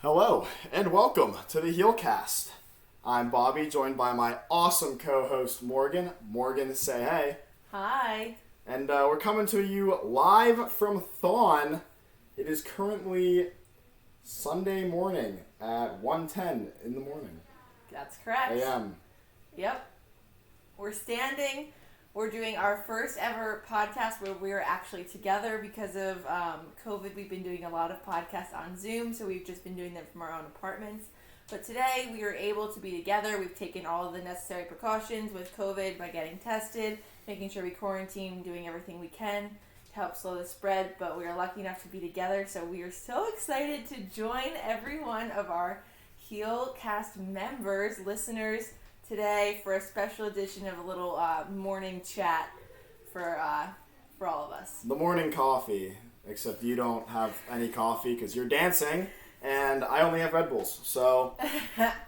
Hello, and welcome to the HEALcast. I'm Bobby, joined by my awesome co-host Morgan. Morgan, say hey. Hi. And we're coming to you live from Thon. It is currently Sunday morning at 1:10 in the morning. That's correct. a.m. Yep. We're standing. We're doing our first ever podcast where we're actually together because of COVID. We've been doing a lot of podcasts on Zoom, so we've just been doing them from our own apartments. But today we are able to be together. We've taken all of the necessary precautions with COVID by getting tested, making sure we quarantine, doing everything we can to help slow the spread. But we are lucky enough to be together, so we are so excited to join every one of our HEALcast members, listeners, today for a special edition of a little morning chat for all of us. The morning coffee, except you don't have any coffee because you're dancing, and I only have Red Bulls, so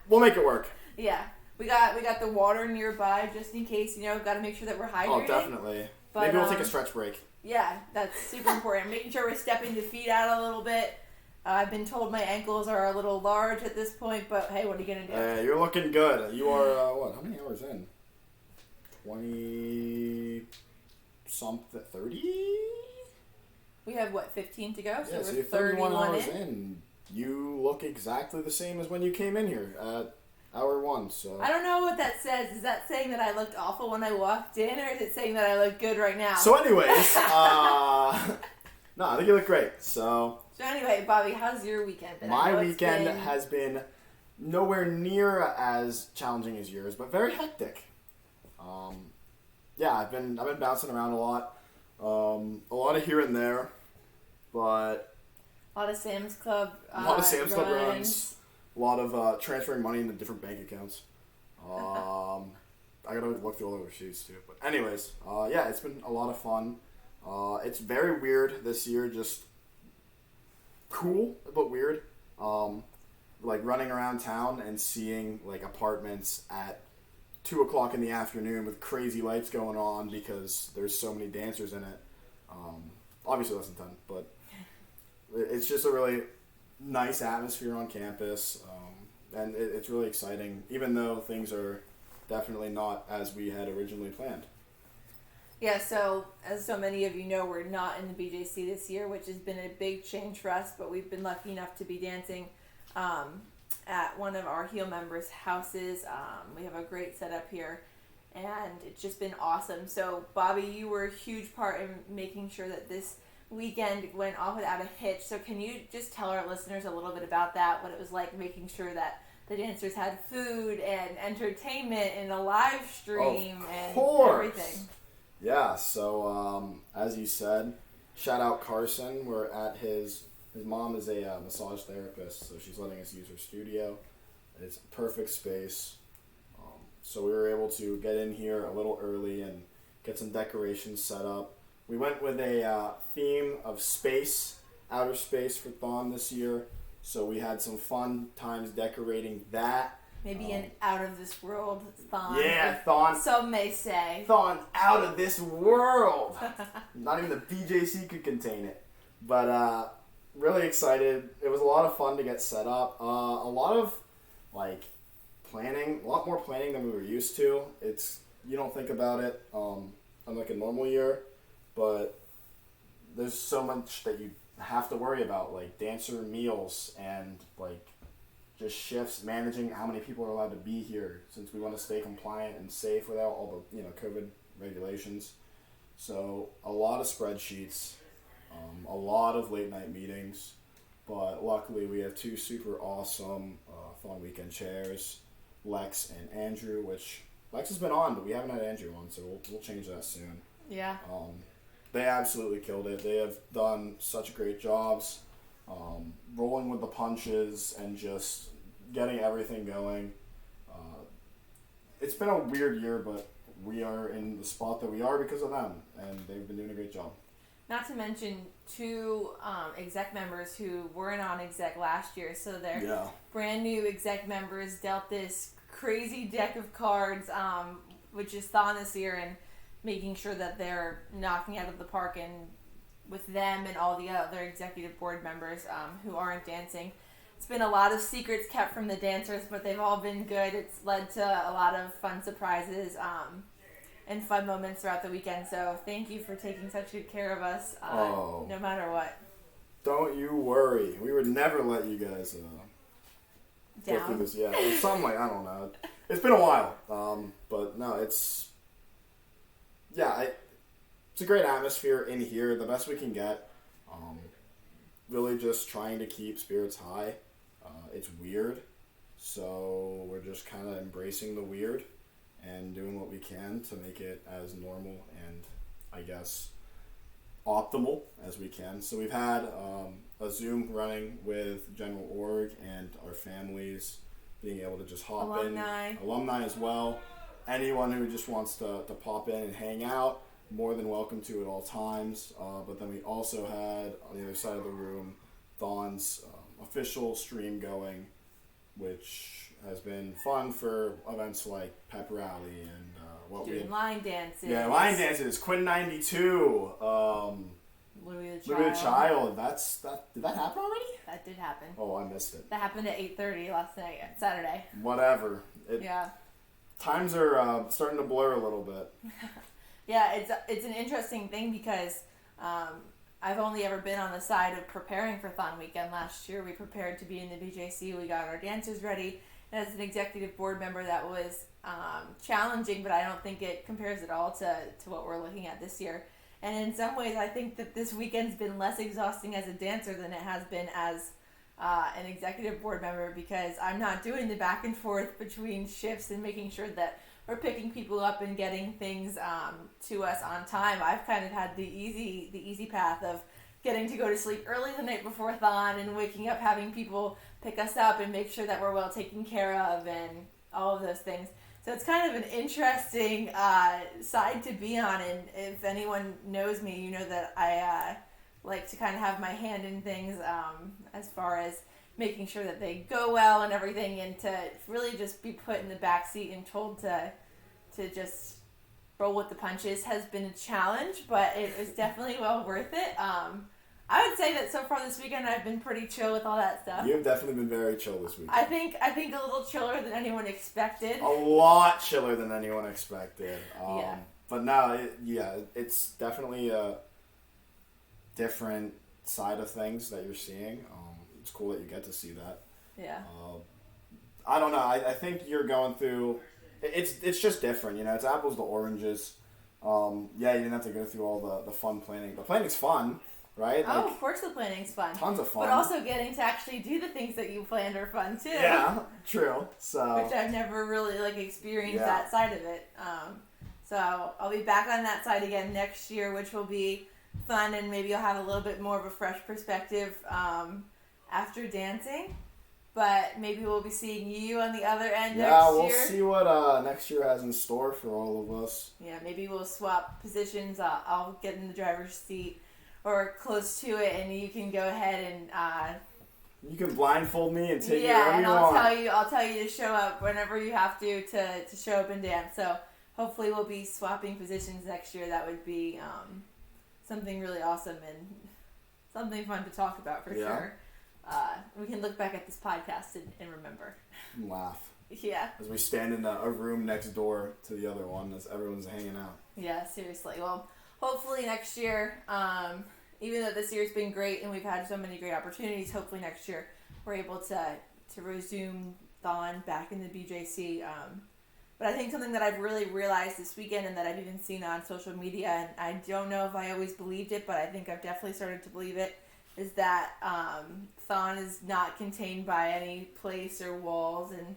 we'll make it work. Yeah, we got the water nearby just in case, got to make sure that we're hydrated. Oh, definitely. But, maybe we'll take a stretch break. Yeah, that's super important. Making sure we're stepping the feet out a little bit. I've been told my ankles are a little large at this point, but hey, what are you going to do? You're looking good. You are, what, how many hours in? 20-something, 30? We have, 15 to go? So we're you're 31 hours in. in. You look exactly the same as when you came in here at hour 1, so. I don't know what that says. Is that saying that I looked awful when I walked in, or is it saying that I look good right now? So anyways, no, I think you look great, so. So anyway, Bobby, how's your weekend been? My weekend has been nowhere near as challenging as yours, but very hectic. Yeah, I've been bouncing around a lot of here and there, but a lot of Sam's Club. Club runs, a lot of transferring money into different bank accounts. I gotta look through all the receipts too. But anyways, yeah, it's been a lot of fun. It's very weird this year, just cool but weird. Like running around town and seeing like apartments at 2 o'clock in the afternoon with crazy lights going on because there's so many dancers in it. Obviously less than 10, but it's just a really nice atmosphere on campus, and it's really exciting, even though things are definitely not as we had originally planned. Yeah, so as so many of you know, we're not in the BJC this year, which has been a big change for us, but we've been lucky enough to be dancing at one of our HEAL members' houses. We have a great setup here, and it's just been awesome. So, Bobby, you were a huge part in making sure that this weekend went off without a hitch. So can you just tell our listeners a little bit about that, what it was like making sure that the dancers had food and entertainment and a live stream and everything? Yeah, so as you said, shout out Carson. We're at his mom is a massage therapist, so she's letting us use her studio. It's a perfect space. So we were able to get in here a little early and get some decorations set up. We went with a theme of space, outer space for Thon this year. So we had some fun times decorating that. Maybe an out-of-this-world Thon. Yeah, Thon. Some may say. Thon out of this world. Not even the BJC could contain it. But really excited. It was a lot of fun to get set up. A lot of planning, a lot more planning than we were used to. You don't think about it on like a normal year, but there's so much that you have to worry about, like dancer meals and like just shifts, managing how many people are allowed to be here since we want to stay compliant and safe without all the COVID regulations. So a lot of spreadsheets, a lot of late night meetings, but luckily we have 2 super awesome Thon weekend chairs, Lex and Andrew, which Lex has been on, but we haven't had Andrew on, so we'll change that soon. Yeah. They absolutely killed it. They have done such great jobs, rolling with the punches and just getting everything going. It's been a weird year, but we are in the spot that we are because of them, and they've been doing a great job. Not to mention 2 exec members who weren't on exec last year, so they're brand new exec members dealt this crazy deck of cards, which is Thon this year, and making sure that they're knocking out of the park and with them and all the other executive board members who aren't dancing. It's been a lot of secrets kept from the dancers, but they've all been good. It's led to a lot of fun surprises and fun moments throughout the weekend. So thank you for taking such good care of us, no matter what. Don't you worry. We would never let you guys go through this. Yeah, it's something like, I don't know. It's been a while. But no, it's a great atmosphere in here. The best we can get. Really just trying to keep spirits high. It's weird, so we're just kind of embracing the weird and doing what we can to make it as normal and, I guess, optimal as we can. So we've had a Zoom running with General Org and our families being able to just hop in. Alumni as well. Anyone who just wants to pop in and hang out, more than welcome to at all times. But then we also had, on the other side of the room, Thon's official stream going, which has been fun for events like Pep Rally and doing line dances. Yeah, line dances. Quinn 92. Louis the Child. Did that happen already? That did happen. Oh, I missed it. That happened at 8:30 last night, Saturday. Whatever. Yeah. Times are starting to blur a little bit. Yeah, it's an interesting thing because I've only ever been on the side of preparing for Thon Weekend. Last year we prepared to be in the BJC. We got our dancers ready. And as an executive board member, that was challenging, but I don't think it compares at all to what we're looking at this year. And in some ways, I think that this weekend's been less exhausting as a dancer than it has been as an executive board member, because I'm not doing the back and forth between shifts and making sure that we're picking people up and getting things to us on time. I've kind of had the easy path of getting to go to sleep early the night before Thon and waking up having people pick us up and make sure that we're well taken care of and all of those things. So it's kind of an interesting side to be on, and if anyone knows me, you know that I like to kind of have my hand in things as far as making sure that they go well and everything, and to really just be put in the back seat and told to just roll with the punches has been a challenge, but it was definitely well worth it. I would say that so far this weekend I've been pretty chill with all that stuff. You've definitely been very chill this weekend. I think a little chiller than anyone expected. A lot chiller than anyone expected. Yeah. But no, it's definitely a different side of things that you're seeing. It's cool that you get to see that. Yeah. I don't know. I think you're going through. It's just different, you know. It's apples to oranges. You didn't have to go through all the fun planning. The planning's fun, right? Oh, of course the planning's fun. Tons of fun. But also getting to actually do the things that you planned are fun too. Yeah, true. So. Which I've never really experienced that side of it. So I'll be back on that side again next year, which will be fun, and maybe I'll have a little bit more of a fresh perspective after dancing. But maybe we'll be seeing you on the other end next year. Yeah, we'll see what next year has in store for all of us. Yeah, maybe we'll swap positions. I'll get in the driver's seat or close to it, and you can go ahead and... you can blindfold me and take it wherever you want. I'll tell you to show up whenever you have to show up and dance. So hopefully we'll be swapping positions next year. That would be something really awesome and something fun to talk about for sure. We can look back at this podcast and remember. And laugh. Yeah. As we stand in a room next door to the other one as everyone's hanging out. Yeah, seriously. Well, hopefully next year, even though this year's been great and we've had so many great opportunities, hopefully next year we're able to resume Thon back in the BJC. But I think something that I've really realized this weekend, and that I've even seen on social media, and I don't know if I always believed it, but I think I've definitely started to believe it, is that Thon is not contained by any place or walls, and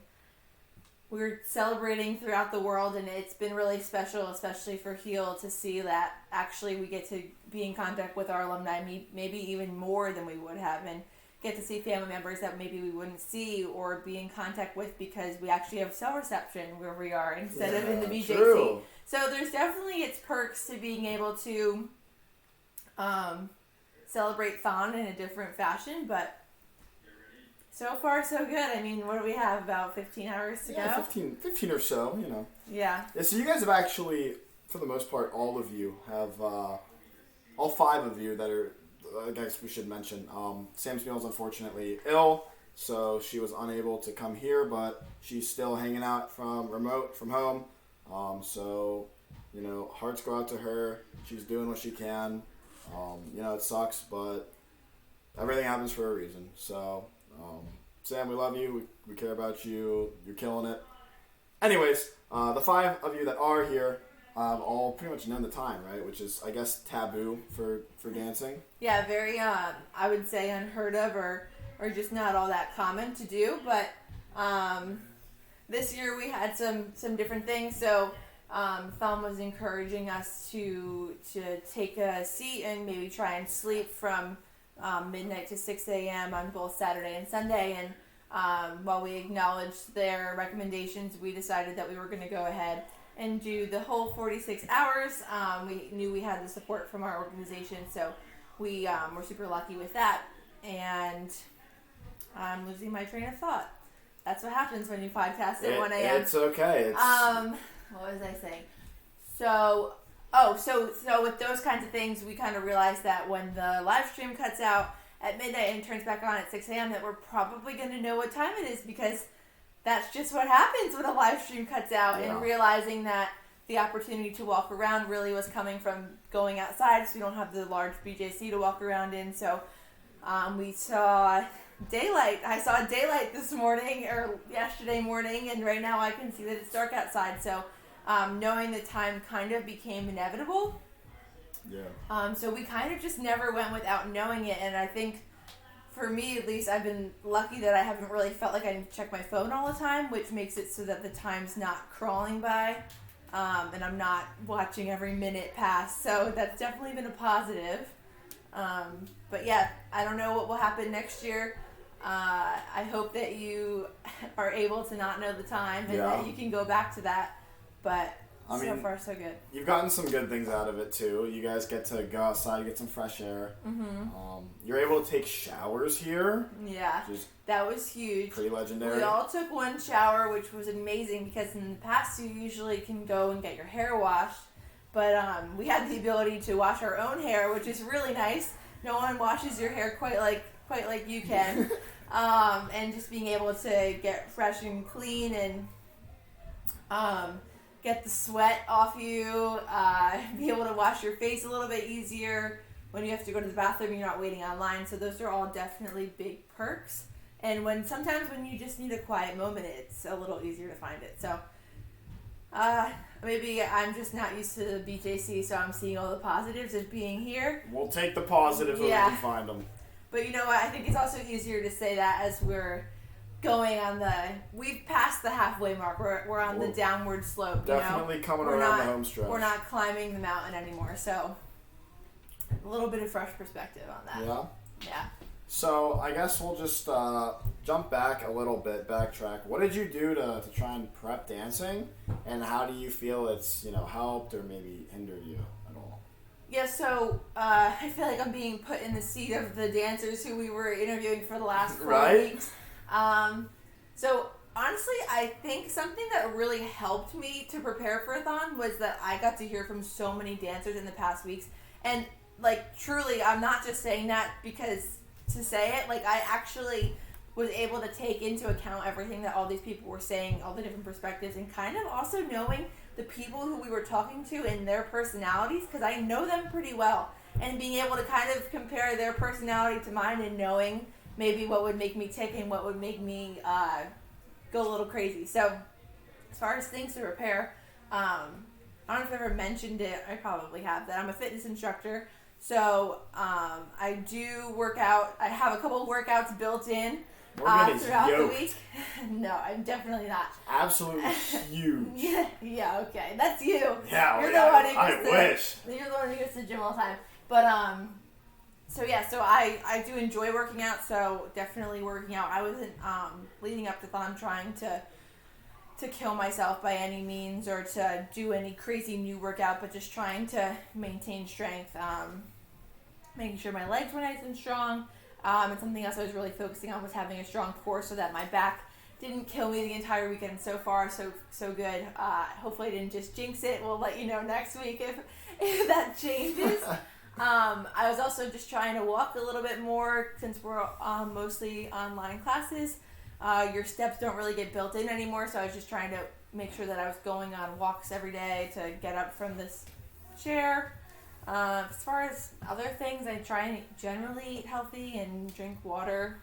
we're celebrating throughout the world, and it's been really special, especially for HEAL, to see that actually we get to be in contact with our alumni, maybe even more than we would have, and get to see family members that maybe we wouldn't see or be in contact with because we actually have cell reception where we are instead of in the BJC. True. So there's definitely its perks to being able to celebrate Thon in a different fashion, but so far so good. I mean, what do we have, about 15 hours to go? 15 or so, you know. Yeah. So you guys have actually, for the most part, all of you have, all 5 of you that are, I guess we should mention, Sam Smeal's unfortunately ill. so she was unable to come here, but she's still hanging out from home. So, hearts go out to her. She's doing what she can. It sucks, but everything happens for a reason. So, Sam, we love you. We care about you. You're killing it. Anyways, the 5 of you that are here all pretty much know the time, right? Which is, I guess, taboo for dancing. Yeah, very, I would say unheard of or just not all that common to do. But this year we had some different things. So Thon was encouraging us to take a seat and maybe try and sleep from midnight to 6 a.m. on both Saturday and Sunday. And while we acknowledged their recommendations, we decided that we were going to go ahead and do the whole 46 hours. We knew we had the support from our organization, so we were super lucky with that. And I'm losing my train of thought. That's what happens when you podcast at 1 a.m. It's okay. What was I saying? So with those kinds of things, we kind of realized that when the live stream cuts out at midnight and turns back on at 6 a.m., that we're probably going to know what time it is, because that's just what happens when a live stream cuts out. Yeah. And realizing that the opportunity to walk around really was coming from going outside, so we don't have the large BJC to walk around in. So we saw daylight. I saw daylight this morning or yesterday morning, and right now I can see that it's dark outside. So knowing the time kind of became inevitable. Yeah. So we kind of just never went without knowing it, and I think for me at least, I've been lucky that I haven't really felt like I need to check my phone all the time, which makes it so that the time's not crawling by, and I'm not watching every minute pass. So that's definitely been a positive. But yeah, I don't know what will happen next year. I hope that you are able to not know the time and that you can go back to that. But so far, so good. You've gotten some good things out of it, too. You guys get to go outside, get some fresh air. Mm-hmm. You're able to take showers here. Yeah, that was huge. Pretty legendary. We all took one shower, which was amazing, because in the past you usually can go and get your hair washed. But we had the ability to wash our own hair, which is really nice. No one washes your hair quite like you can. And just being able to get fresh and clean and get the sweat off you, be able to wash your face a little bit easier. When you have to go to the bathroom, you're not waiting online. So those are all definitely big perks. And sometimes when you just need a quiet moment, it's a little easier to find it. So maybe I'm just not used to the BJC, so I'm seeing all the positives of being here. We'll take the positives when we can find them. But you know what? I think it's also easier to say that as we're going on we've passed the halfway mark. We're on the downward slope. Definitely coming around the home stretch. We're not climbing the mountain anymore. So a little bit of fresh perspective on that. Yeah? Yeah. So I guess we'll just jump back a little bit, backtrack. What did you do to try and prep dancing? And how do you feel it's, helped or maybe hindered you at all? Yeah, so I feel like I'm being put in the seat of the dancers who we were interviewing for the last 4 weeks. So honestly, I think something that really helped me to prepare for Thon was that I got to hear from so many dancers in the past weeks. And truly, I'm not just saying that because to say it, I actually was able to take into account everything that all these people were saying, all the different perspectives, and kind of also knowing the people who we were talking to and their personalities, because I know them pretty well, and being able to kind of compare their personality to mine and knowing maybe what would make me tick and what would make me go a little crazy. So as far as things to prepare, I don't know if I've ever mentioned it. I probably have, that I'm a fitness instructor. So I do work out. I have a couple of workouts built in throughout the week. No, I'm definitely not. Absolutely huge. Yeah, okay. That's you. Yeah, You're the one who You're the one who goes to the gym all the time. But so I do enjoy working out, so definitely working out. I wasn't leading up to Thon trying to kill myself by any means or to do any crazy new workout, but just trying to maintain strength, making sure my legs were nice and strong. And something else I was really focusing on was having a strong core so that my back didn't kill me the entire weekend. So far, so good. Hopefully I didn't just jinx it. We'll let you know next week if that changes. I was also just trying to walk a little bit more since we're mostly online classes. Your steps don't really get built in anymore, so I was just trying to make sure that I was going on walks every day to get up from this chair. As far as other things, I try and generally eat healthy and drink water,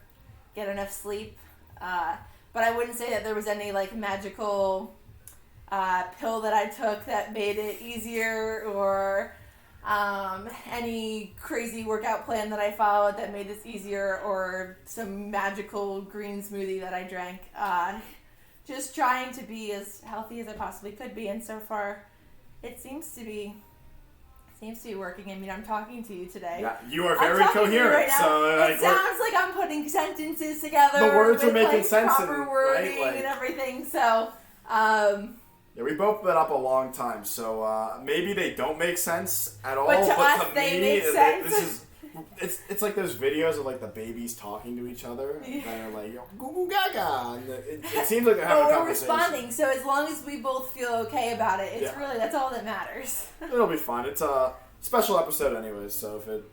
get enough sleep. But I wouldn't say that there was any like magical pill that I took that made it easier, or any crazy workout plan that I followed that made this easier, or some magical green smoothie that I drank. Just trying to be as healthy as I possibly could be, and so far it seems to be working. I mean, I'm talking to you today. Yeah, you are very coherent. Right now. So it sounds like I'm putting sentences together. The words with, are making like, sense. Proper wording and everything. So, yeah, we both been up a long time, so maybe they don't make sense at all. But to us, to they me, make sense. this is it's like those videos of like the babies talking to each other, and they're like goo goo gaga, and it seems like they're having a conversation. We're responding, so as long as we both feel okay about it, it's really that's all that matters. It'll be fun. It's a special episode anyways, so if it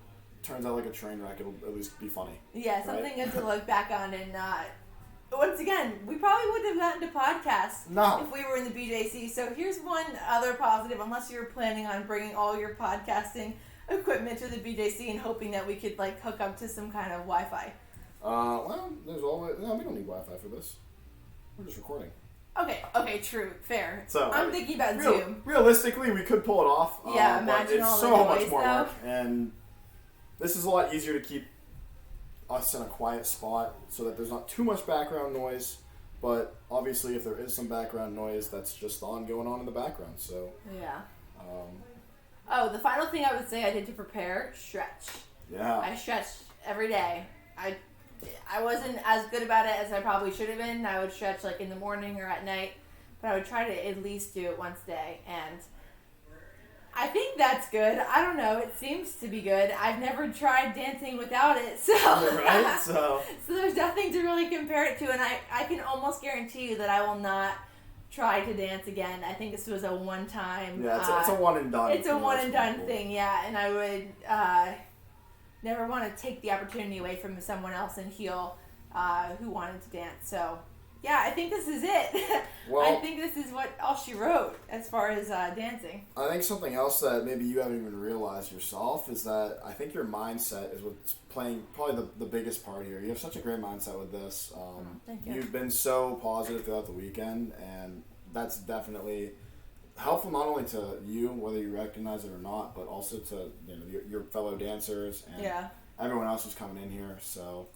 turns out like a train wreck, it'll at least be funny. Yeah, something good to look back on. And once again, we probably wouldn't have gotten to podcasts if we were in the BJC. So here's one other positive, unless you're planning on bringing all your podcasting equipment to the BJC and hoping that we could like hook up to some kind of Wi-Fi. Well, there's always we don't need Wi-Fi for this. We're just recording. Okay, true, fair. So I'm thinking about Zoom. Realistically, we could pull it off. Yeah, but imagine it's all the so noise, much more though. work, and this is a lot easier to keep us in a quiet spot so that there's not too much background noise. But obviously, if there is some background noise, that's just Thon going on in the background. So yeah. Oh, the final thing I would say I did to prepare, stretch. Yeah. I stretched every day. I wasn't as good about it as I probably should have been. I would stretch like in the morning or at night, but I would try to at least do it once a day, and I think that's good. I don't know. It seems to be good. I've never tried dancing without it, so right. So there's nothing to really compare it to, and I can almost guarantee you that I will not try to dance again. I think this was a one-time. Yeah, it's a one and done. It's a one and done thing, yeah, and I would never want to take the opportunity away from someone else in Heel who wanted to dance. So, yeah, I think this is it. Well, I think this is what all she wrote as far as dancing. I think something else that maybe you haven't even realized yourself is that I think your mindset is what's playing probably the biggest part here. You have such a great mindset with this. Thank you. You've been so positive throughout the weekend, and that's definitely helpful not only to you, whether you recognize it or not, but also to your fellow dancers and everyone else who's coming in here. So,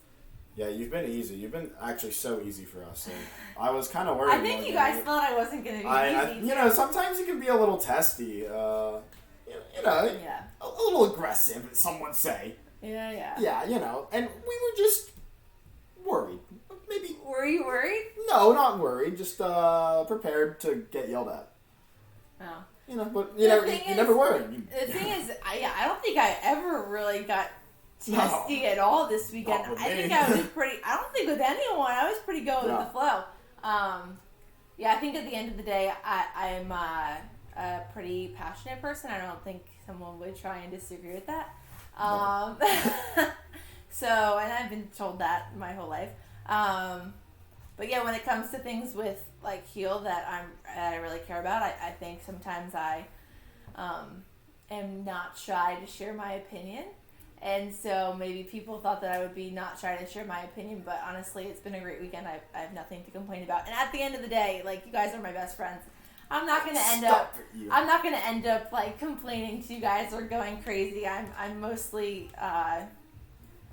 yeah, you've been easy. You've been actually so easy for us. And I was kind of worried. I think you guys thought I wasn't going to be easy. Sometimes it can be a little testy. A little aggressive, some would say. Yeah. Yeah, and we were just worried. Maybe. Were you worried? No, not worried. Just prepared to get yelled at. Oh. But you never were. The thing is, I don't think I ever really got testy at all this weekend. I think I was I don't think with anyone, I was pretty good with the flow. I think at the end of the day, I'm a pretty passionate person. I don't think someone would try and disagree with that. So, and I've been told that my whole life. But yeah, when it comes to things with like Heel that I really care about, I think sometimes I am not shy to share my opinion. And so maybe people thought that I would be not shy to share my opinion, but honestly, it's been a great weekend. I have nothing to complain about. And at the end of the day, like, you guys are my best friends. I'm not gonna end up like complaining to you guys or going crazy. I'm mostly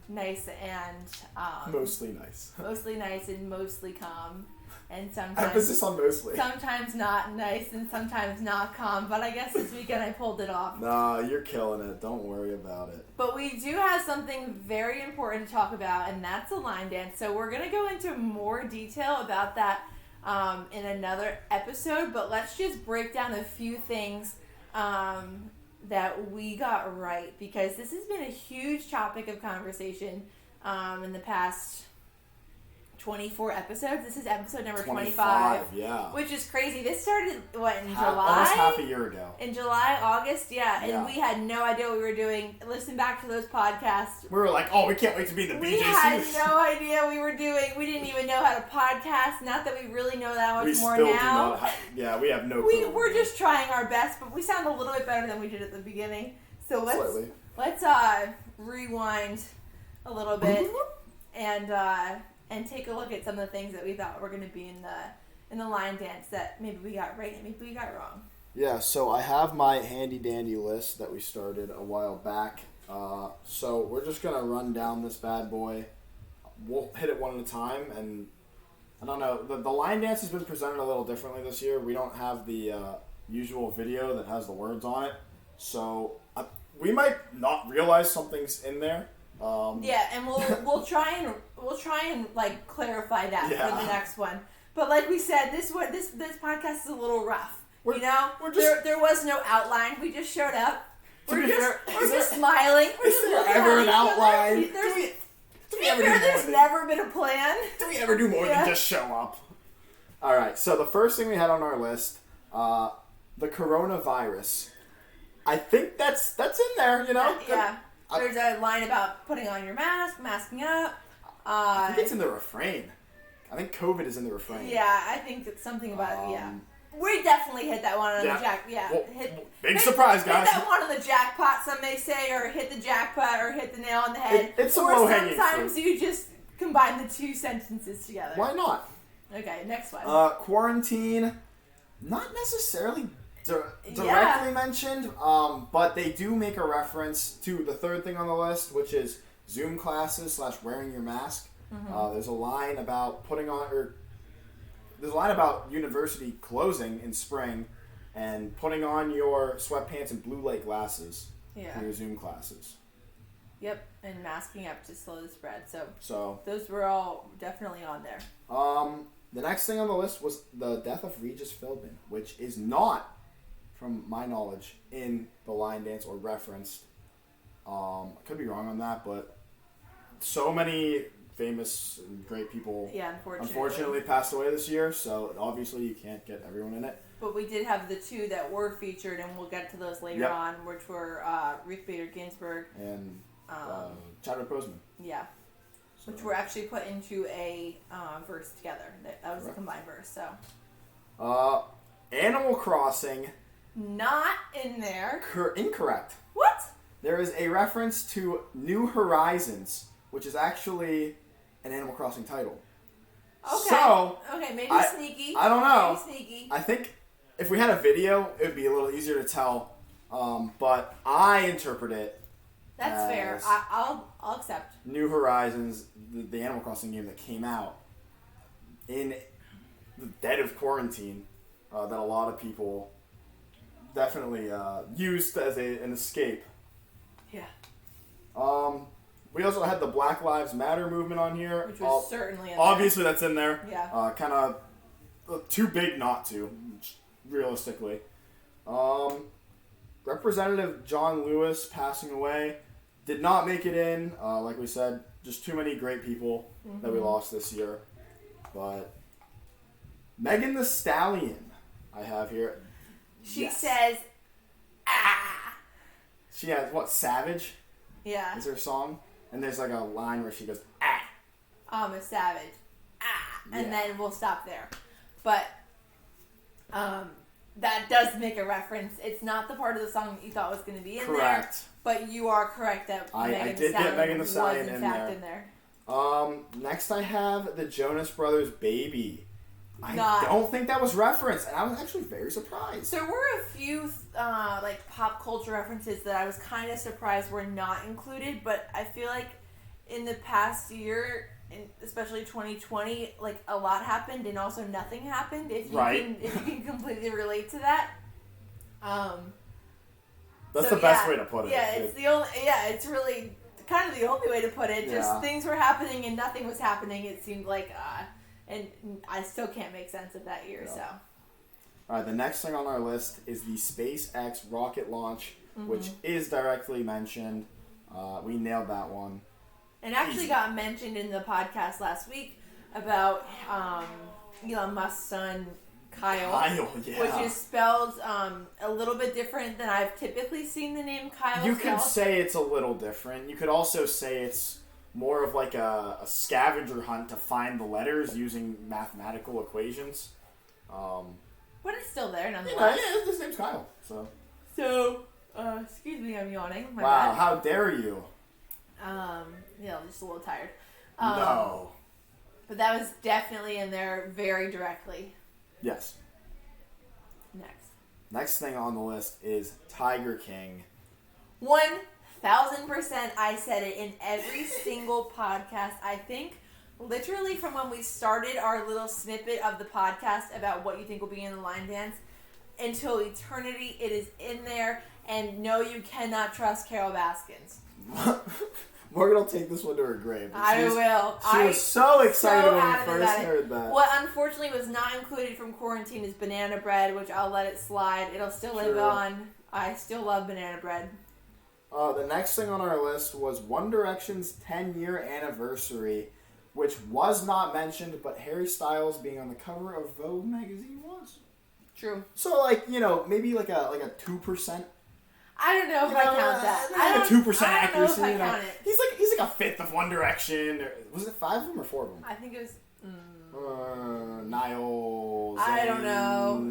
nice and mostly nice. Mostly nice and mostly calm. And sometimes emphasis on mostly. Sometimes not nice and sometimes not calm, but I guess this weekend I pulled it off. Nah, you're killing it. Don't worry about it. But we do have something very important to talk about, and that's a line dance. So we're gonna go into more detail about that in another episode. But let's just break down a few things that we got right, because this has been a huge topic of conversation in the past 24 episodes. This is episode number 25, yeah. Which is crazy. This started, in July? Almost half a year ago. In July, August, yeah. And Yeah. we had no idea what we were doing. Listen back to those podcasts. We were like, oh, we can't wait to be in the BJC. We had no idea what we were doing. We didn't even know how to podcast. Not that we really know that much more now. We have no clue. We're just trying our best, but we sound a little bit better than we did at the beginning. So let's rewind a little bit and take a look at some of the things that we thought were going to be in the line dance that maybe we got right and maybe we got wrong. Yeah, so I have my handy dandy list that we started a while back. So we're just gonna run down this bad boy. We'll hit it one at a time, and I don't know. The line dance has been presented a little differently this year. We don't have the usual video that has the words on it, so we might not realize something's in there. Yeah, and we'll try and like clarify that for the next one. But like we said, this podcast is a little rough. There was no outline. We just showed up. We're just smiling. Is there ever an outline? There's never been a plan. Do we ever do more than just show up? All right. So the first thing we had on our list, the coronavirus. I think that's in there. Yeah. There's a line about putting on your mask, masking up. I think it's in the refrain. I think COVID is in the refrain. Yeah, I think it's something about it, yeah. We definitely hit that one on the jack. Yeah, well, big surprise, guys. Hit that one on the jackpot, some may say, or hit the jackpot, or hit the nail on the head. It's a low-hanging fruit. Sometimes you just combine the two sentences together. Why not? Okay, next one. Quarantine, not necessarily directly mentioned, but they do make a reference to the third thing on the list, which is Zoom classes / wearing your mask. Mm-hmm. There's a line about there's a line about university closing in spring and putting on your sweatpants and blue light glasses for your Zoom classes. Yep, and masking up to slow the spread. So those were all definitely on there. The next thing on the list was the death of Regis Philbin, which is not, from my knowledge, in the line dance or referenced. I could be wrong on that, but so many famous and great people unfortunately passed away this year, so obviously you can't get everyone in it. But we did have the two that were featured, and we'll get to those later on, which were Ruth Bader Ginsburg and Chadwick Boseman. Yeah. So. Which were actually put into a verse together. That was a combined verse, so. Animal Crossing. Not in there. Incorrect. What? There is a reference to New Horizons, which is actually an Animal Crossing title. Okay. So, maybe sneaky. I don't know. Maybe sneaky. I think if we had a video, it would be a little easier to tell. But I interpret it. That's fair. I'll accept. New Horizons, the Animal Crossing game that came out in the dead of quarantine, that a lot of people definitely used as an escape. Yeah. We also had the Black Lives Matter movement on here. Which was certainly in there. Obviously that's in there. Yeah. Kind of too big not to, realistically. Representative John Lewis passing away. Did not make it in. Like we said, just too many great people that we lost this year. But Megan Thee Stallion, I have here. She says, ah. She has, Savage? Yeah. Is her song? And there's like a line where she goes, ah. I'm a savage. Ah. And then we'll stop there. But that does make a reference. It's not the part of the song that you thought was going to be in there. But you are correct that I did get Megan Thee Stallion was in fact in there. Next I have the Jonas Brothers Baby. I don't think that was referenced, and I was actually very surprised. There were a few like pop culture references that I was kind of surprised were not included, but I feel like in the past year, especially 2020, like a lot happened and also nothing happened. If you can completely relate to that. That's the best way to put it. Yeah, it's really kind of the only way to put it. Just things were happening and nothing was happening. It seemed like, and I still can't make sense of that year. So. All right, the next thing on our list is the SpaceX rocket launch, which is directly mentioned. We nailed that one. And actually got mentioned in the podcast last week about Elon Musk's son, Kyle. Yeah. Which is spelled a little bit different than I've typically seen the name Kyle You spelled. could say it's a little different. You could also say it's more of like a scavenger hunt to find the letters using mathematical equations. But it's still there nonetheless. Yeah, his name's Kyle. So, excuse me, I'm yawning. My wow, bad. how dare you? I'm just a little tired. No. But that was definitely in there very directly. Yes. Next thing on the list is Tiger King. 1,000%. I said it in every single podcast. I think literally from when we started our little snippet of the podcast about what you think will be in the line dance until eternity, it is in there. And no, you cannot trust Carol Baskins. Morgan will take this one to her grave. I will. She was so excited when we first heard that. What unfortunately was not included from quarantine is banana bread, which I'll let it slide. It'll still live on. I still love banana bread. The next thing on our list was One Direction's 10-year anniversary, which was not mentioned, but Harry Styles being on the cover of Vogue magazine was. True. So, maybe like a 2%. I don't know if I count that. I don't 2% accuracy. I don't know if I count it. He's like a fifth of One Direction. Was it 5 of them or 4 of them? I think it was. Niall. I don't know.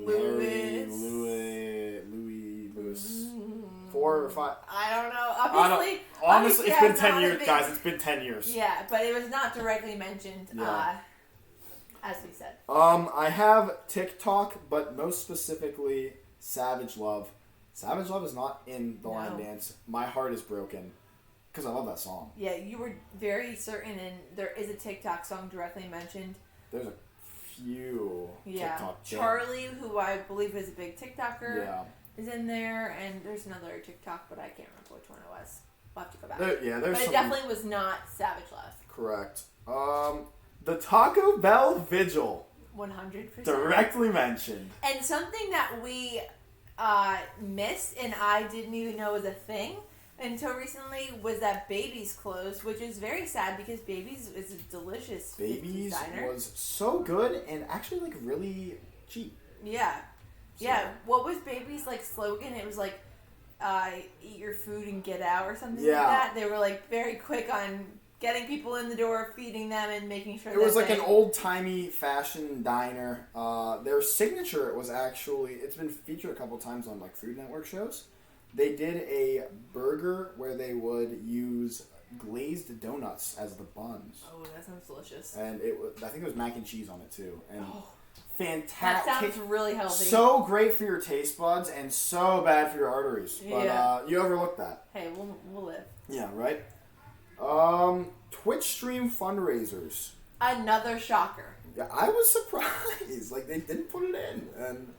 Harry, Louis. Louis. 4 or 5. I don't know. Honestly, it's been 10 years, guys. It's been 10 years. Yeah, but it was not directly mentioned. As we said. I have TikTok, but most specifically Savage Love. Savage Love is not in the line dance. My Heart is Broken. Because I love that song. Yeah, you were very certain, and there is a TikTok song directly mentioned. There's a few TikTok. Charlie, who I believe is a big TikToker, is in there, and there's another TikTok, but I can't remember which one it was. We'll have to go back. But it definitely was not Savage Love. Correct. The Taco Bell Vigil. 100%. Directly mentioned. And something that we missed and I didn't even know was a thing until recently was that Baby's closed, which is very sad because Baby's is a delicious Baby's diner. was so good and actually really cheap. Yeah. So. Yeah. What was Baby's slogan? It was eat your food and get out or something like that. They were very quick on getting people in the door, feeding them, and making sure it was an old-timey fashion diner. Their signature was actually, it's been featured a couple times on Food Network shows. They did a burger where they would use glazed donuts as the buns. Oh, that sounds delicious. And I think it was mac and cheese on it too. And fantastic. That sounds really healthy. So great for your taste buds and so bad for your arteries. But you overlooked that. Hey, we'll live. Yeah, right? Twitch stream fundraisers. Another shocker. Yeah, I was surprised. They didn't put it in. And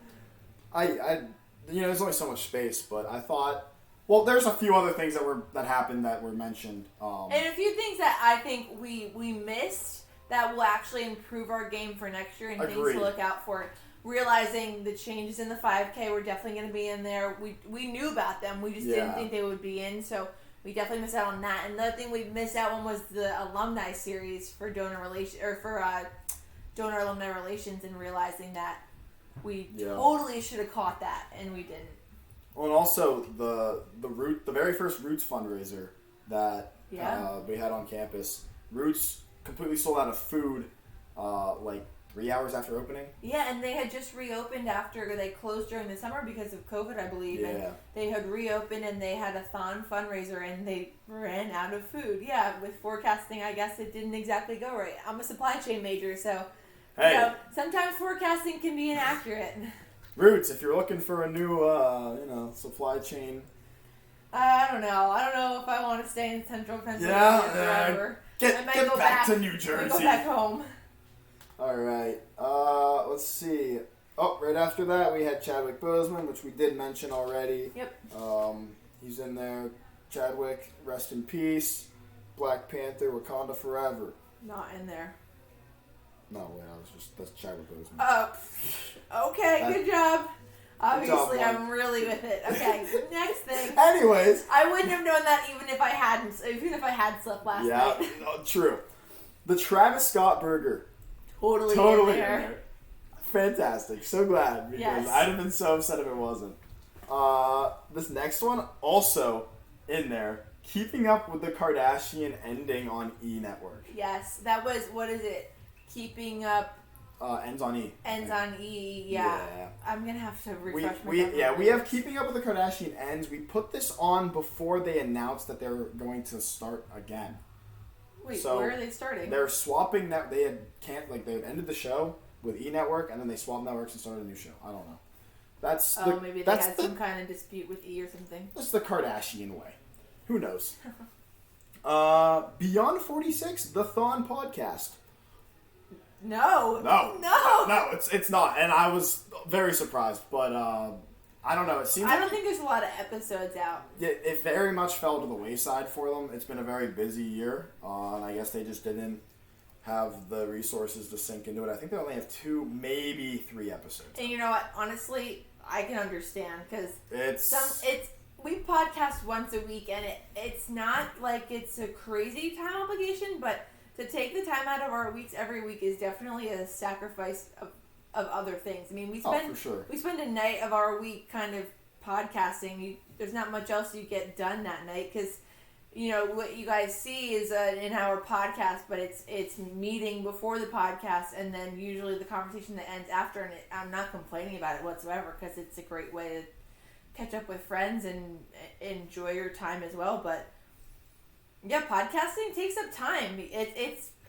I there's only so much space, but I thought, well, there's a few other things that happened that were mentioned. And a few things that I think we missed that will actually improve our game for next year and things to look out for. Realizing the changes in the 5K were definitely going to be in there. We knew about them. We just didn't think they would be in, so we definitely missed out on that. And the other thing we missed out on was the alumni series for donor alumni relations, and realizing that we totally should have caught that, and we didn't. Well, and also the very first Roots fundraiser that we had on campus. Roots completely sold out of food 3 hours after opening. Yeah, and they had just reopened after they closed during the summer because of COVID, I believe. Yeah. And they had reopened and they had a Thon fundraiser and they ran out of food. Yeah, with forecasting, I guess it didn't exactly go right. I'm a supply chain major, so sometimes forecasting can be inaccurate. Roots, if you're looking for a new supply chain. I don't know if I want to stay in central Pennsylvania forever. Get back to New Jersey. Go back home. All right. Let's see. Oh, right after that, we had Chadwick Boseman, which we did mention already. Yep. He's in there. Chadwick, rest in peace. Black Panther, Wakanda forever. Not in there. No, that's Chadwick Boseman. Oh, okay. Good job. Obviously, I'm really with it. Okay, next thing. Anyways, I wouldn't have known that even if I had slept last night. Yeah, true. The Travis Scott burger. Totally Totally in in there. there. Fantastic. So glad, because Yes. I'd have been so upset if it wasn't. This next one, also in there. Keeping Up with the Kardashian ending on E! Network. Yes, that was, what is it? Keeping Up Ends on E. ends on E. Yeah. I'm gonna have to refresh my memory. We have Keeping Up with the Kardashian ends. We put this on before they announced that they're going to start again. Wait, So where are they starting? They're swapping that. They had ended the show with E! Network, and then they swapped networks and started a new show. I don't know. Maybe they had some kind of dispute with E! or something. That's the Kardashian way. Who knows? Beyond 46, the Thon podcast. No, it's not, and I was very surprised. But I don't know. It seems. I don't think there's a lot of episodes out. It very much fell to the wayside for them. It's been a very busy year, and I guess they just didn't have the resources to sink into it. I think they only have 2, maybe 3 episodes. And you know what? Honestly, I can understand because it's we podcast once a week, and it's not like it's a crazy time obligation, but to take the time out of our weeks every week is definitely a sacrifice of other things. I mean, we spend a night of our week kind of podcasting. There's not much else you get done that night because, you know, what you guys see is an hour podcast, but it's meeting before the podcast, and then usually the conversation that ends after. And I'm not complaining about it whatsoever because it's a great way to catch up with friends and enjoy your time as well. But yeah, podcasting takes up time.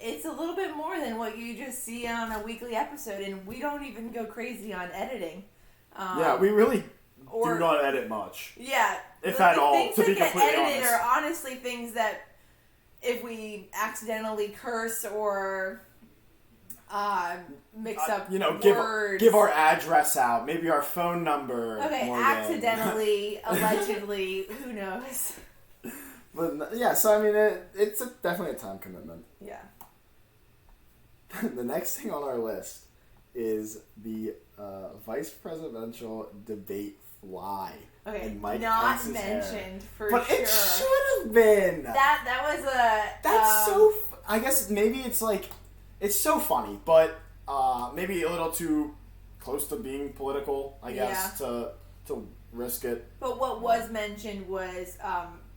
It's a little bit more than what you just see on a weekly episode, and we don't even go crazy on editing. We really do not edit much. Yeah, if at all, to be completely honest. Things that get edited honest. are honestly things that if we accidentally curse or mix up words. Give our address out, maybe our phone number. Okay, accidentally, allegedly, who knows? But yeah, so I mean, it's definitely a time commitment. Yeah. The next thing on our list is the vice presidential debate fly. Okay, in Mike not Pence's mentioned hair. for but sure. But it should have been. That was a. That's so. I guess maybe it's like, it's so funny, but maybe a little too close to being political. I guess to risk it. But what was mentioned was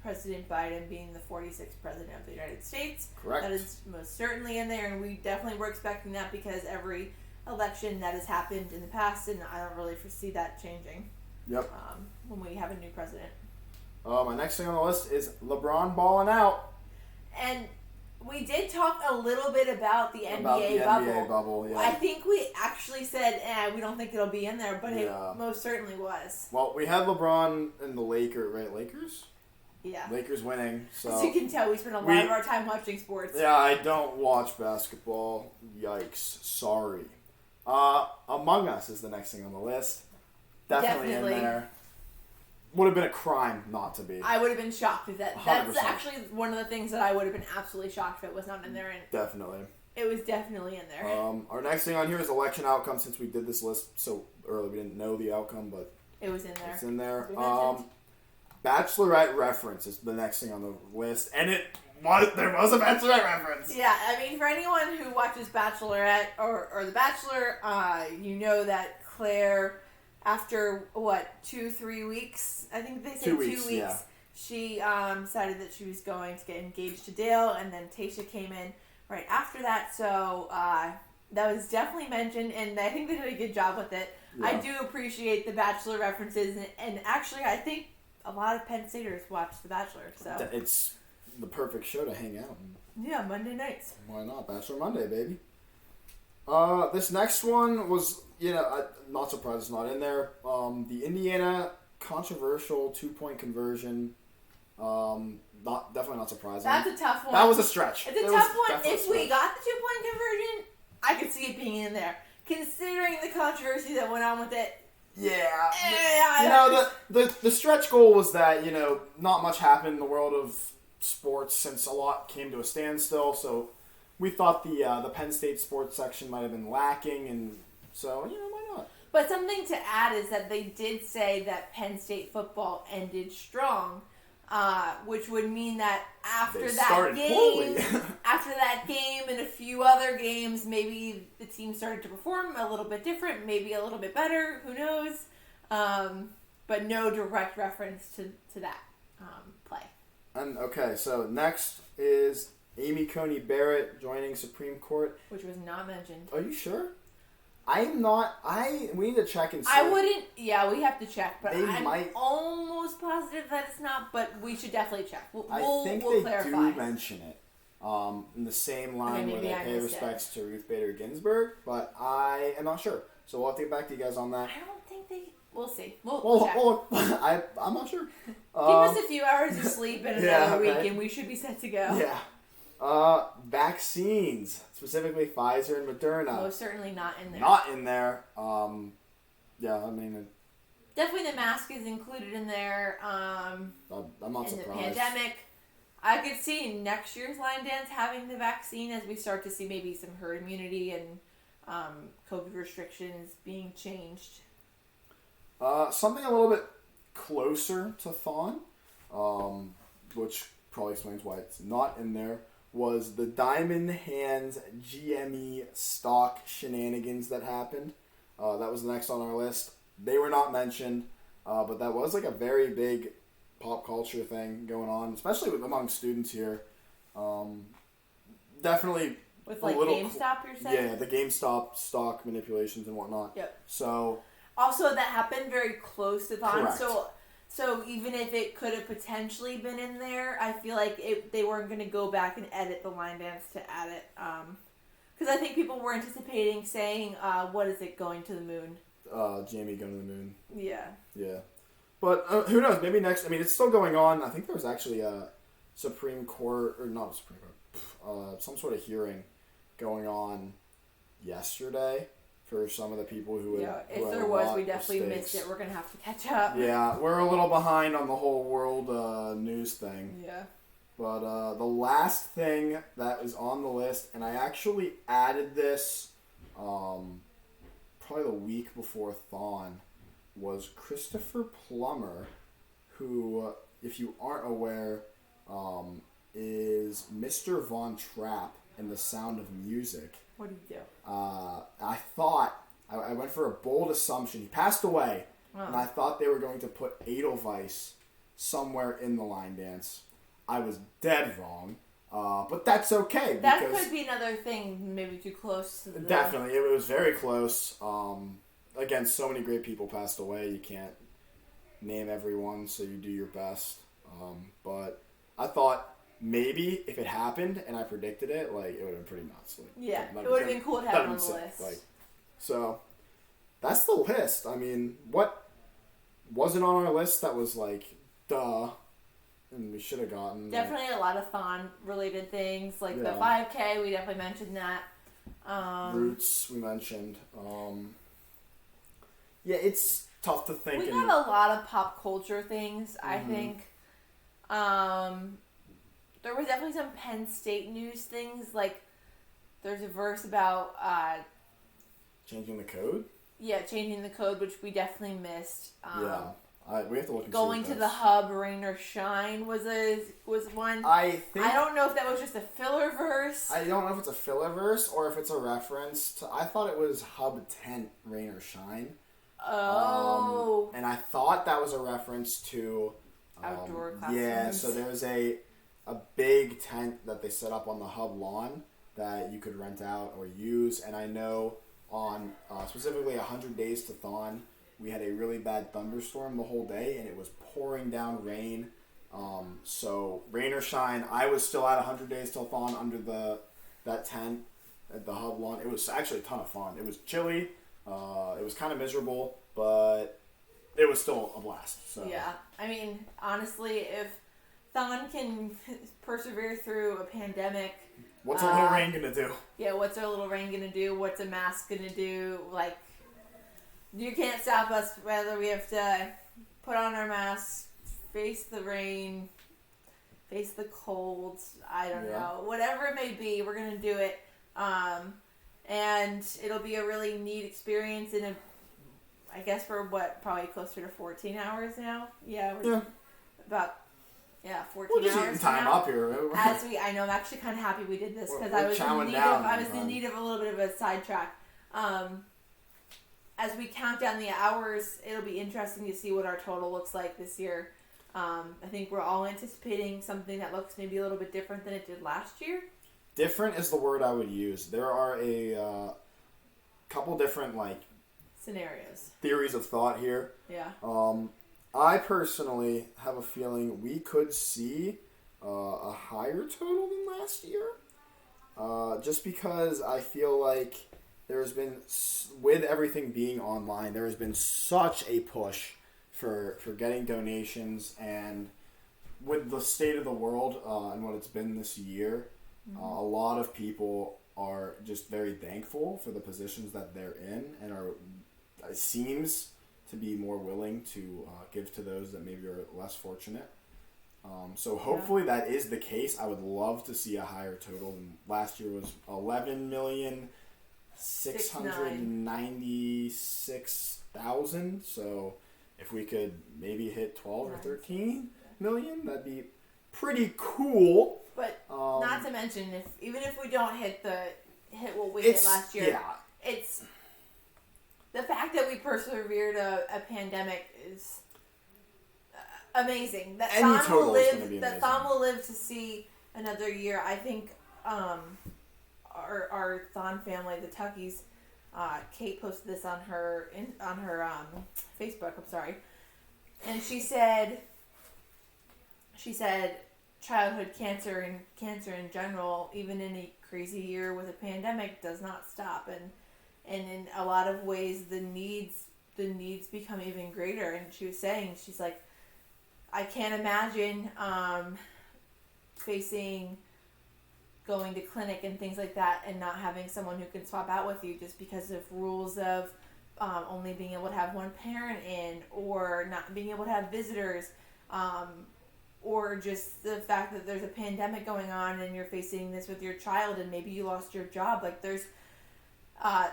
President Biden being the 46th president of the United States. Correct. That is most certainly in there, and we definitely were expecting that because every election that has happened in the past, and I don't really foresee that changing. Yep. When we have a new president. My next thing on the list is LeBron balling out. And we did talk a little bit about the NBA bubble. Yeah. I think we actually said, we don't think it'll be in there, but it most certainly was. Well, we had LeBron and the Lakers, right? Lakers? Yeah. Lakers winning. So as you can tell, we spend a lot of our time watching sports. Yeah, I don't watch basketball. Yikes. Sorry. Among Us is the next thing on the list. Definitely in there. Would have been a crime not to be. I would have been shocked if that. 100%. That's actually one of the things that I would have been absolutely shocked if it was not in there. And definitely. It was definitely in there. Our next thing on here is election outcome. Since we did this list so early, we didn't know the outcome, but it was in there. It's in there. Bachelorette Reference is the next thing on the list, and there was a Bachelorette reference. Yeah, I mean, for anyone who watches Bachelorette or The Bachelor, you know that Claire, after 2-3 weeks, I think they said 2 weeks. Yeah. She decided that she was going to get engaged to Dale, and then Tayshia came in right after that. So that was definitely mentioned, and I think they did a good job with it. Yeah. I do appreciate the Bachelor references, and actually, I think a lot of Penn Staters watch The Bachelor. So it's the perfect show to hang out. Yeah, Monday nights. Why not? Bachelor Monday, baby. This next one was, not surprised it's not in there. The Indiana controversial 2-point conversion. Definitely not surprising. That's a tough one. That was a stretch. It's a tough one. If we got the 2-point conversion, I could see it being in there. Considering the controversy that went on with it. Yeah. The stretch goal was that, not much happened in the world of sports since a lot came to a standstill. So we thought the Penn State sports section might have been lacking, and so, why not? But something to add is that they did say that Penn State football ended strong, which would mean that after after that game and a few other games, maybe the team started to perform a little bit different, maybe a little bit better. Who knows? But no direct reference to that play. And okay, so next is Amy Coney Barrett joining Supreme Court, which was not mentioned. Are you sure? I'm not. We need to check and see. I wouldn't. Yeah, we have to check, but I'm might, almost positive that it's not. But we should definitely check. We'll they clarify. do mention it. In the same line where they pay respects to Ruth Bader Ginsburg, but I am not sure. So we'll have to get back to you guys on that. I don't think they. We'll see. We'll check. I'm not sure. Give us a few hours of sleep and another week, and we should be set to go. Yeah. Vaccines, specifically Pfizer and Moderna. Most certainly not in there. Not in there. Yeah, I mean... Definitely the mask is included in there. I'm not surprised. In the pandemic. I could see next year's line dance having the vaccine as we start to see maybe some herd immunity and COVID restrictions being changed. Something a little bit closer to Thon, which probably explains why it's not in there, was the Diamond Hands GME stock shenanigans that happened. That was next on our list. They were not mentioned, but that was like a very big pop culture thing going on, especially among students here. Definitely with like GameStop, you're saying? Yeah, the GameStop stock manipulations and whatnot. Yep. So also that happened very close to Thon. Correct. So even if it could have potentially been in there, I feel like they weren't going to go back and edit the line dance to add it. Because I think people were anticipating saying, what is it, going to the moon? Jamie going to the moon. Yeah. Yeah. But who knows? Maybe next... I mean, it's still going on. I think there was actually a Supreme Court... Or not Supreme Court. Some sort of hearing going on yesterday for some of the people who if there was, we definitely missed it. We're going to have to catch up. Yeah, we're a little behind on the whole world news thing. Yeah. But the last thing that is on the list, and I actually added this probably the week before Thon, was Christopher Plummer, who, if you aren't aware, is Mr. Von Trapp in The Sound of Music. What did he do? I thought, I went for a bold assumption. He passed away, and I thought they were going to put Edelweiss somewhere in the line dance. I was dead wrong, but that's okay. That could be another thing, maybe too close to the... Definitely, it was very close. Again, so many great people passed away, you can't name everyone, so you do your best. But I thought... Maybe if it happened and I predicted it, like, it would have been pretty nuts. Like, yeah, it would have been cool to have it on the list. Like, so, that's the list. I mean, what wasn't on our list that was like, duh, and we should have gotten? Definitely a lot of Thon-related things, like the 5K, we definitely mentioned that. Roots, we mentioned. Yeah, it's tough to think. We got a lot of pop culture things, I think. There was definitely some Penn State news things, like there's a verse about... changing the code? Yeah, changing the code, which we definitely missed. We have to look and going see to the hub, rain or shine was one. I don't know if that was just a filler verse. I don't know if it's a filler verse or if it's a reference to... I thought it was hub tent, rain or shine. Oh. And I thought that was a reference to... outdoor classrooms. Yeah, so there was a big tent that they set up on the hub lawn that you could rent out or use. And I know on specifically 100 Days to Thon, we had a really bad thunderstorm the whole day, and it was pouring down rain. So rain or shine, I was still at 100 Days Till Thon under that tent at the hub lawn. It was actually a ton of fun. It was chilly. It was kind of miserable, but it was still a blast. So. Yeah, I mean, honestly, if Thon can persevere through a pandemic... What's a little rain gonna do? Yeah, what's a little rain gonna do? What's a mask gonna do? Like, you can't stop us whether we have to put on our masks, face the rain, face the cold, I don't know. Whatever it may be, we're gonna do it. And it'll be a really neat experience I guess for probably closer to 14 hours now? Yeah. About Yeah, 14 we'll just hours. eating time up here. I know, I'm actually kind of happy we did this because I was in need of a little bit of a sidetrack. As we count down the hours, it'll be interesting to see what our total looks like this year. I think we're all anticipating something that looks maybe a little bit different than it did last year. Different is the word I would use. There are a couple different scenarios, theories of thought here. Yeah. I personally have a feeling we could see a higher total than last year. Just because I feel like there's been, with everything being online, there has been such a push for getting donations, and with the state of the world and what it's been this year, a lot of people are just very thankful for the positions that they're in and it seems to be more willing to give to those that maybe are less fortunate. So hopefully that is the case. I would love to see a higher total than last year was 11,696,000. So if we could maybe hit 12 or 13 million, that'd be pretty cool. But not to mention, even if we don't hit what we hit last year, it's the fact that we persevered a pandemic is amazing. That Thon will live. That Thon will live to see another year. I think our Thon family, the Tuckies, Kate posted this on her Facebook. I'm sorry, and she said childhood cancer and cancer in general, even in a crazy year with a pandemic, does not stop, and in a lot of ways the needs become even greater. And she was saying, she's like, I can't imagine facing going to clinic and things like that and not having someone who can swap out with you just because of rules of only being able to have one parent in, or not being able to have visitors, or just the fact that there's a pandemic going on and you're facing this with your child and maybe you lost your job. Like, there's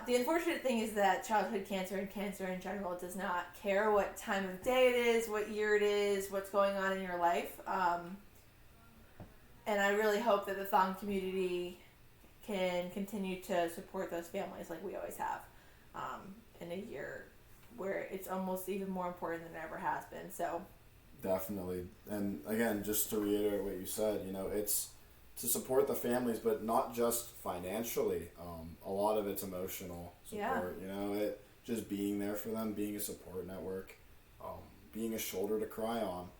the unfortunate thing is that childhood cancer and cancer in general does not care what time of day it is, what year it is, what's going on in your life. And I really hope that the Thon community can continue to support those families like we always have in a year where it's almost even more important than it ever has been. So definitely. And again, just to reiterate what you said, it's to support the families, but not just financially. A lot of it's emotional support. It just being there for them, being a support network, being a shoulder to cry on,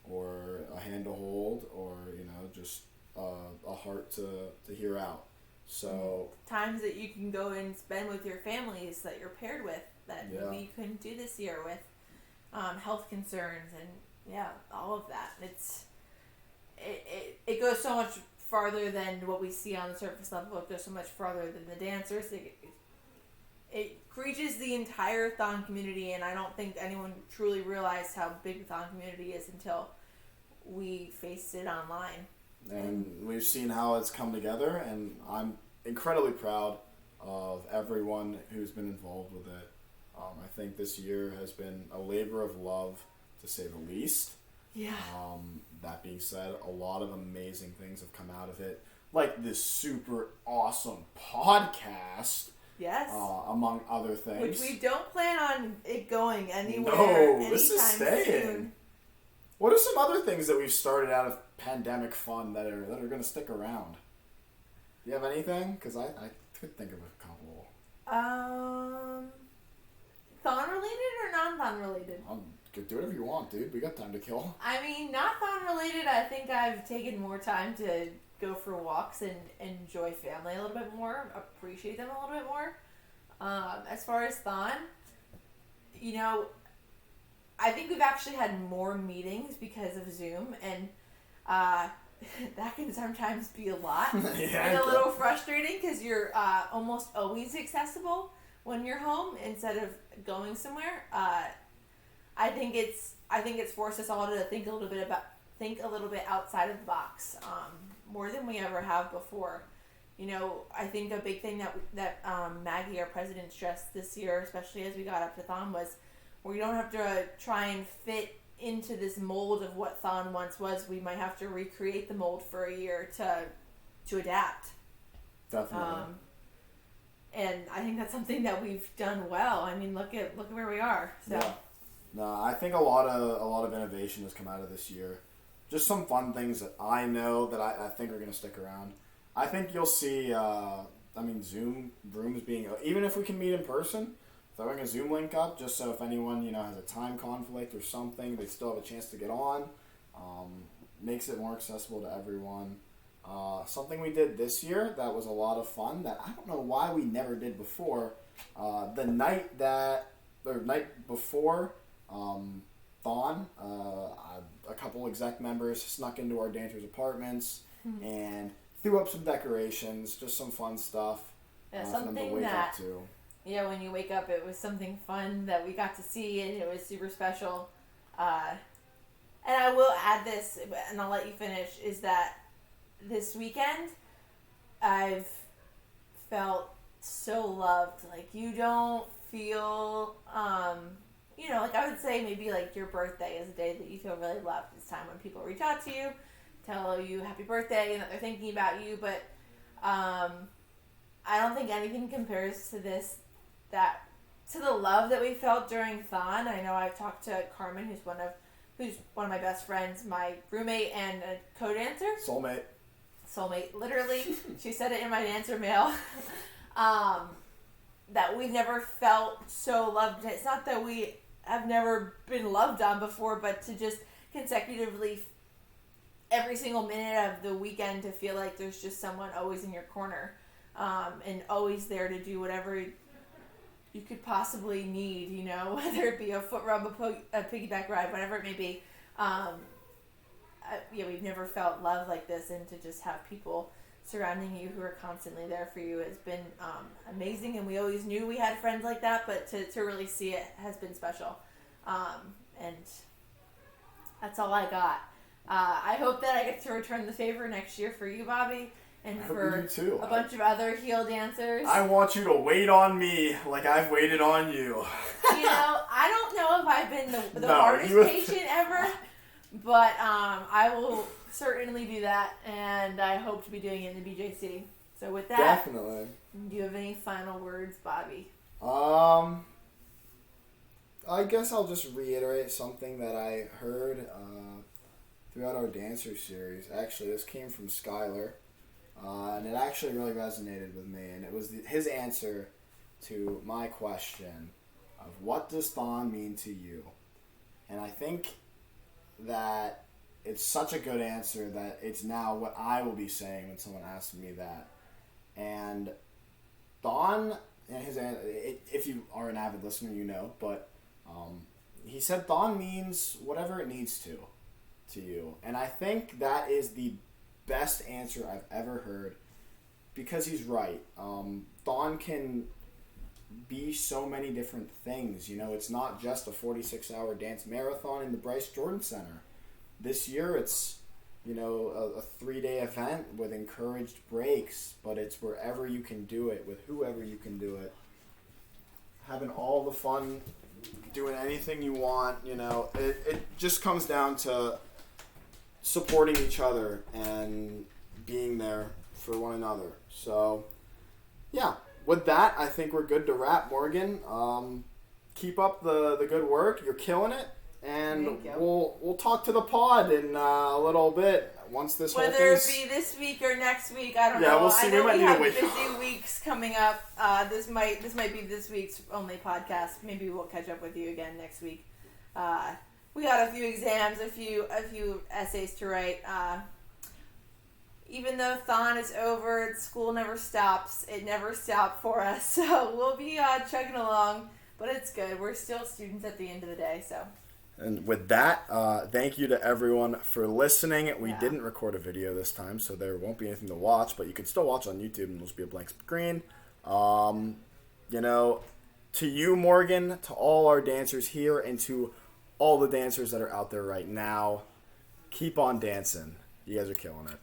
or a hand to hold, or just a heart to hear out. So times that you can go and spend with your families that you're paired with that maybe you couldn't do this year with health concerns and all of that. It goes so much farther than what we see on the surface level. It goes so much farther than the dancers. It reaches the entire Thon community, and I don't think anyone truly realized how big the Thon community is until we faced it online. And we've seen how it's come together, and I'm incredibly proud of everyone who's been involved with it. I think this year has been a labor of love, to say the least. Yeah. That being said, a lot of amazing things have come out of it, like this super awesome podcast. Yes. Among other things. Which we don't plan on it going anywhere. No, this is staying. Soon. What are some other things that we've started out of pandemic fun that are going to stick around? Do you have anything? Because I could think of a couple. Thon related or non-Thon related? Do whatever you want, dude. We got time to kill. I mean, not Thon related. I think I've taken more time to go for walks and enjoy family a little bit more, appreciate them a little bit more. As far as Thon, I think we've actually had more meetings because of Zoom, and that can sometimes be a lot and a little frustrating because you're almost always accessible when you're home instead of going somewhere. I think it's forced us all to think a little bit outside of the box, more than we ever have before. I think a big thing that Maggie, our president, stressed this year, especially as we got up to Thon, was we don't have to try and fit into this mold of what Thon once was, we might have to recreate the mold for a year to adapt. Definitely. And I think that's something that we've done well. I mean, look at where we are. So. Yeah. No, I think a lot of innovation has come out of this year. Just some fun things that I know that I think are going to stick around. I think you'll see, Zoom rooms being, even if we can meet in person, throwing a Zoom link up just so if anyone, has a time conflict or something, they still have a chance to get on. Makes it more accessible to everyone. Something we did this year that was a lot of fun that I don't know why we never did before. The night before Thon, a couple exec members snuck into our dancers' apartments and threw up some decorations, just some fun stuff Yeah, for them to wake up to. Yeah, when you wake up, it was something fun that we got to see, and it was super special. And I will add this, and I'll let you finish, is that this weekend, I've felt so loved. Like, you don't feel, like I would say maybe like your birthday is a day that you feel really loved. It's time when people reach out to you, tell you happy birthday, and that they're thinking about you, but I don't think anything compares to to the love that we felt during Thon. I know I've talked to Carmen, who's one of my best friends, my roommate and a co-dancer. Soulmate, literally. She said it in my dancer mail. That we've never felt so loved. It's not that we have never been loved on before, but to just consecutively every single minute of the weekend to feel like there's just someone always in your corner, and always there to do whatever you could possibly need, whether it be a foot rub, a piggyback ride, whatever it may be. We've never felt love like this, and to just have people surrounding you who are constantly there for you has been amazing, and we always knew we had friends like that, but to really see it has been special. And that's all I got. I hope that I get to return the favor next year for you, Bobby, and for a bunch of other heel dancers. I want you to wait on me like I've waited on you. I don't know if I've been the hardest patient ever, but I will certainly do that, and I hope to be doing it in the BJC. So with that, definitely. Do you have any final words, Bobby? I guess I'll just reiterate something that I heard throughout our dancer series. Actually, this came from Skylar, and it actually really resonated with me, and it was his answer to my question of what does Thon mean to you? And I think that it's such a good answer that it's now what I will be saying when someone asks me that. And Thon, and his if you are an avid listener, you know, but he said Thon means whatever it needs to you. And I think that is the best answer I've ever heard, because he's right. Thon can be so many different things. It's not just a 46-hour dance marathon in the Bryce Jordan Center. This year it's, a 3-day event with encouraged breaks, but it's wherever you can do it, with whoever you can do it. Having all the fun, doing anything you want, it just comes down to supporting each other and being there for one another. So, yeah. With that, I think we're good to wrap, Morgan. Keep up the good work. You're killing it. And we'll talk to the pod in a little bit once this whole Whether it be this week or next week, I don't know. Yeah, we'll see. I know we have busy weeks coming up. This might be this week's only podcast. Maybe we'll catch up with you again next week. We got a few exams, a few essays to write. Even though Thon is over, school never stops. It never stopped for us. So we'll be chugging along, but it's good. We're still students at the end of the day. So. And with that, thank you to everyone for listening. We didn't record a video this time, so there won't be anything to watch, but you can still watch on YouTube, and it'll just be a blank screen. To you, Morgan, to all our dancers here, and to all the dancers that are out there right now, keep on dancing. You guys are killing it.